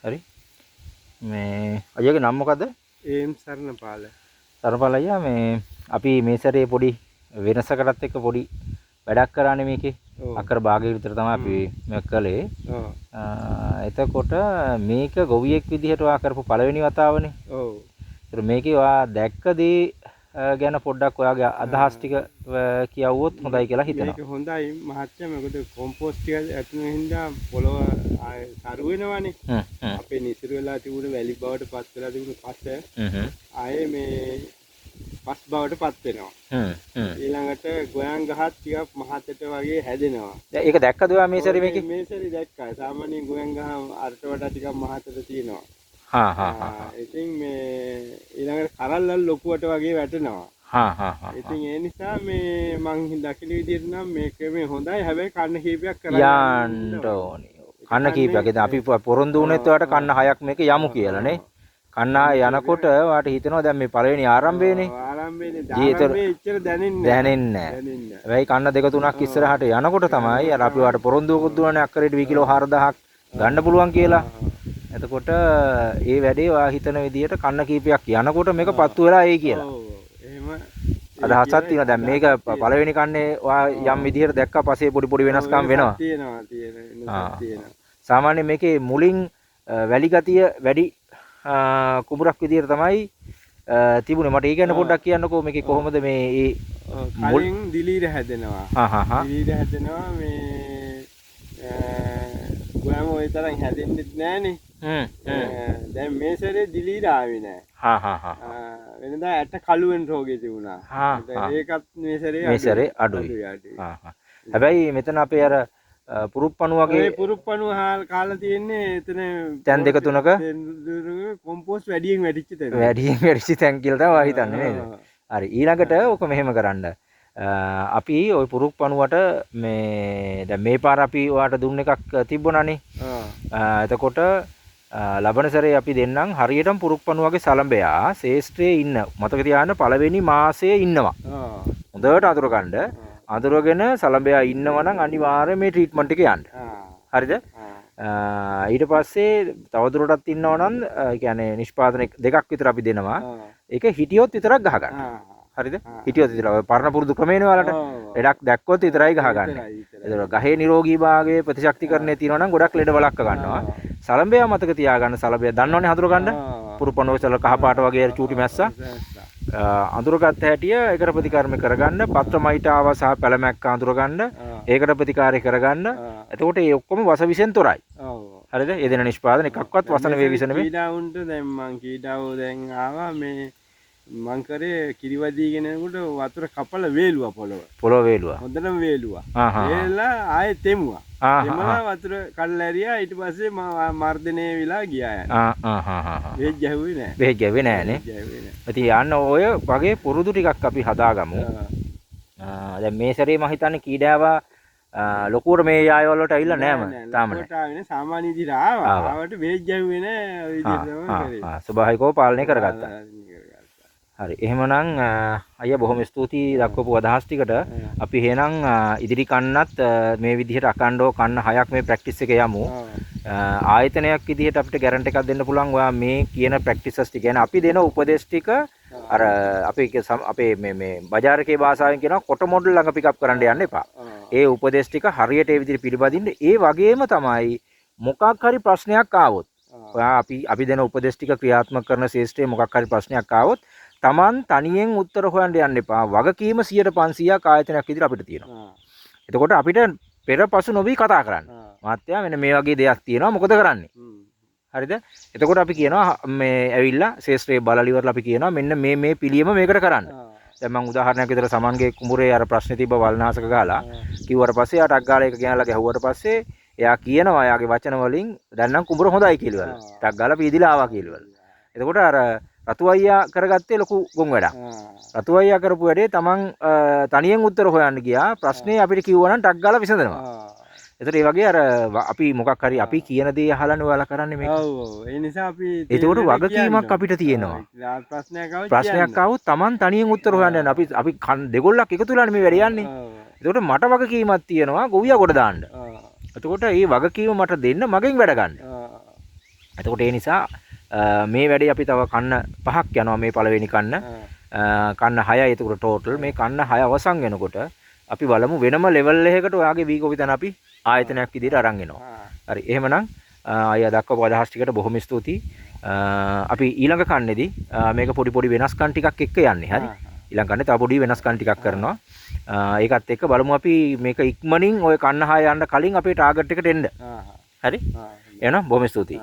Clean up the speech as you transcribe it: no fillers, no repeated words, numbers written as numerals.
හරි. මේ අයියාගේ නම මොකද්ද? ඒම් සරණපාල. සරණපාල අයියා මේ අපි මේ සැරේ පොඩි වෙනසකටත් එක්ක පොඩි වැඩක් කරානේ මේකේ. අක්කර භාගය විතර තමයි අපි මේක කළේ. එතකොට මේක ගොවියෙක් විදිහට ඔයා කරපු පළවෙනි වතාවනේ. ඔව්. ඒතර මේකේ ඔයා දැක්ක දේ ගැන පොඩ්ඩක් ඔයාගේ අදහස් ටික කියවුවොත් හොඳයි කියලා හිතෙනවා. මේක හොඳයි මහත්තයා. මොකද කොම්පෝස්ට් ටික ඇතුළේ හින්දා පොළව සරු වෙනවනේ. අපේ නිසිරු වෙලා තිබුණ වැලි බවට පත් වෙලා තිබුණ පස ආයේ මේ පස් බවට පත් වෙනවා. ඊළඟට ගොයන් ගහත් ටිකක් මහතට වගේ හැදෙනවා. දැන් ඒක දැක්කද ඔයා මේ සැරේ මේකේ? මේ සැරේ දැක්කා. සාමාන්‍යයෙන් ගොයන් ගහ අරට වඩා ටිකක් මහතට තියෙනවා. ඉතින් මේ ඊළඟට කරල්ලල් ලොකුවට වගේ වැටෙනවා. ඉතින් ඒ නිසා මේ මං දකින විදිහට නම් මේක මේ හොඳයි. හැබැයි කන්න කීපයක් යන්න ඕනේ. කන්න කීපයක්. ඉතින් අපි පොරොන්දු වුණෙත් ඔයාලට කන්න 6ක් මේක යමු කියලා නේ. කන්න යනකොට ඔයාලට හිතෙනවා දැන් මේ පළවෙනි ආරම්භයේනේ. ජීවිතේ ඉච්චර දැනෙන්නේ නැහැ. හැබැයි කන්න 2 3ක් ඉස්සරහට යනකොට තමයි අර අපි ඔයාලට පොරොන්දුවකුත් දුවන්නේ අක්කරේට කිලෝ 4000ක් ගන්න පුළුවන් කියලා. එතකොට ඒ වැඩේ ඔයා හිතන විදිහට කන්න කීපයක් යනකොට මේක පත්තු වෙලා එයි කියලා. එහෙම අදහසක් තියෙනවා. දැන් මේක පළවෙනි කන්නේ ඔයා යම් විදිහට දැක්කා පස්සේ පොඩි පොඩි වෙනස්කම් වෙනවා. තියෙනවා. සාමාන්‍යයෙන් මේකේ මුලින් වැලි ගතිය වැඩි කුඹරක් විදිහට තමයි තිබුණේ. මට ඒ ගැන පොඩ්ඩක් කියන්නකෝ මේකේ කොහොමද මේ කලින් දිලීර හැදෙනවා. දිලීර හැදෙනවා මේ ගොයම ওই තරම් හැදෙන්නෙත් නෑනේ. දැන් මේ සැරේ දිලීර ආවේ නෑ. වෙනදා ඇට කළුවෙන් රෝගේ තිබුණා. ඒකත් මේ සැරේ අඩුයි. හැබැයි මෙතන අපේ අර පුරුප්පණු වගේ පුරුප්පණු කාලා තියෙන්නේ එතන තැන් දෙක තුනක කොම්පෝස්ට් වැඩියෙන් වැඩිච්ච තැන් කියලා තමයි හිතන්නේ නේද? හරි. ඊළඟට ඔක මෙහෙම කරන්න. අපි ওই පුරුප්පණුවට මේ දැන් මේ පාර අපි ඔයාට දුන්න එකක් තිබුණානේ. එතකොට ලබන සැරේ අපි දෙන්නම් හරියටම පුරුප්පණුවගේ සලඹයා ශේෂ්ත්‍රයේ ඉන්න. මතක තියාගන්න පළවෙනි මාසයේ ඉන්නවා. හොඳට අඳුර ගන්න. අඳුරගෙන සලඹයා ඉන්නවා නම් අනිවාර්යයෙන් මේ ට්‍රීට්මන්ට් එක යන්න. හරිද? ඊට පස්සේ තවදුරටත් ඉන්නවා නම් ඒ කියන්නේ නිෂ්පාදන දෙකක් විතර අපි දෙනවා. ඒක හිටියොත් විතරක් ගහ ගන්න. හරිද? හිටියොත් විතර පරණ පුරුදු ක්‍රමේනේ ඔයාලට. ලෙඩක් දැක්කොත් විතරයි ගහ ගන්න. ඒතකොට ගහේ නිරෝගී භාගයේ ප්‍රතිශක්තිකරණය තියෙනවා නම් ගොඩක් ලෙඩ වළක්ක ගන්නවා. සලඹයා මතක තියාගන්න. සලඹයා දන්නවනේ හඳුර ගන්න. පුරුපණුවේ සල කහ පාට වගේ චූටි මැස්සා. අඳුරගත්ත හැටිය ඒකට ප්‍රතිකාරම කරගන්න. පත්‍රමයිටාව සහ පැලමැක්ක අඳුරගන්න. ඒකට ප්‍රතිකාරය කරගන්න. එතකොට මේ ඔක්කොම වස විසෙන් තොරයි. හරිද? ඒ දෙන නිෂ්පාදන එකක්වත් වසන වේ විසන වේ. කීඩාවුන්ට දැන් මං කීඩාව දැන් ආවා මේ මං කරේ කිරිවදීගෙන යනකොට වතුර කපල වේලුවා පොළව වේලුවා. හොඳටම වේලුවා. වේලලා ආයෙත් තෙමුවා. එමලා වතුර කල්ලා ඇරියා. ඊට පස්සේ මර්ධනය වෙලා ගියා යන්නේ. බෙහෙත් ගැහුවේ නෑ. බෙහෙත් ගැහුවේ නෑනේ. ඉතින් යන්න ඔය වගේ පුරුදු ටිකක් අපි හදාගමු. දැන් මේ සැරේ මම හිතන්නේ කීඩාවා ලොකුවට මේ යායවල වලට ඇවිල්ලා නෑම තාම නෑ. සාමාන්‍ය විදිහට ආවා. ආවට බෙහෙත් ගැහුවේ නෑ. ඔය විදිහට තමයි කරේ. ස්වභාවිකව පාලනය කරගත්තා. හරි. එහෙමනම් අයියා බොහොම ස්තුතියි දක්වපු අදහස් ටිකට. අපි එහෙනම් ඉදිරි කන්නත් මේ විදිහට අකණ්ඩව කන්න 6ක් මේ ප්‍රැක්ටිස් එකේ යමු. ආයතනයක් විදිහට අපිට ගැරන්ටි එකක් දෙන්න පුළුවන්. ඔයා මේ කියන ප්‍රැක්ටිසස් ටික ගැන අපි දෙන උපදේශ ටික අර අපේ මේ බજાર එකේ භාෂාවෙන් කියනවා කොට මොඩල් ළඟ පිකප් කරන්න යන්න එපා. ඒ උපදේශ ටික හරියට ඒ විදිහට පිළිපදින්න. ඒ වගේම තමයි මොකක් හරි ප්‍රශ්නයක් ආවොත් ඔයා අපි දෙන උපදේශ ටික ක්‍රියාත්මක කරන ශේෂ්ත්‍රයේ මොකක් හරි ප්‍රශ්නයක් ආවොත් Taman තනියෙන් උත්තර හොයන්න යන්න එපා. වගකීම 100% ආයතනයක් විදිහට අපිට තියෙනවා. එතකොට අපිට පෙරපසු නොවි කතා කරන්න. මහත්තයා මෙන්න මේ වගේ දෙයක් තියෙනවා මොකද කරන්නේ? හරිද? එතකොට අපි කියනවා මේ ඇවිල්ලා ශේෂ්ත්‍රයේ බලලා ඉවරලා අපි කියනවා මෙන්න මේ පිළියම මේකට කරන්න. දැන් මම උදාහරණයක් විදිහට සමන්ගේ කුඹුරේ අර ප්‍රශ්නේ තිබ්බ වල්නාශක ගහලා කිව්වට පස්සේ යාට අග්ගාලා එක ගෙනල්ලා ගැහුවට පස්සේ එයා කියනවා එයාගේ වචන වලින් දැන් නම් කුඹුර හොඳයි කියලා. ටක් ගාලා පීදිලා ආවා කියලා. එතකොට අර රතු අයියා කරගත්තේ ලොකු ගොන් වැඩක්. රතු අයියා කරපු වැඩේ තමන් තනියෙන් උත්තර හොයන්න ගියා. ප්‍රශ්නේ අපිට කිව්වා නම් ටක් ගාලා විසඳනවා. ඒතර ඒ වගේ අර අපි මොකක් හරි අපි කියන දේ අහලානේ ඔයාලා කරන්නේ මේක. ඔව් ඒ නිසා අපි ඒකට වගකීමක් අපිට තියෙනවා. ප්‍රශ්නයක් ආවොත් තමන් තනියෙන් උත්තර හොයන්න යන අපි දෙගොල්ලක් එකතු වෙලානේ මේ වැඩේ යන්නේ. ඒකට මට වගකීමක් තියෙනවා ගොවියා කොට දාන්න. එතකොට මේ වගකීම මට දෙන්න මගෙන් වැඩ ගන්න. එතකොට ඒ නිසා මේ වැඩේ අපි තව කන්න 5ක් යනවා මේ පළවෙනි කන්න. කන්න 6යි එතකොට ටෝටල්. මේ කන්න 6 අවසන් වෙනකොට අපි බලමු වෙනම ලෙවල් එකකට ඔයාගේ වී කොපි තන අපි ආයතනයක් විදිහට අරන් එනවා. හරි. එහෙමනම් අයියා දක්වපු අදහස් ටිකට බොහොම ස්තුතියි. අපි ඊළඟ කන්නේදී මේක පොඩි පොඩි වෙනස්කම් ටිකක් එක්ක යන්නේ. හරි. ඊළඟ කන්නේ තව පොඩි වෙනස්කම් ටිකක් කරනවා. ඒකත් එක්ක බලමු අපි මේක ඉක්මනින් ওই කන්න 6 යන්න කලින් අපේ ටාගට් එකට එන්න. හරි. එහෙනම් බොහොම ස්තුතියි.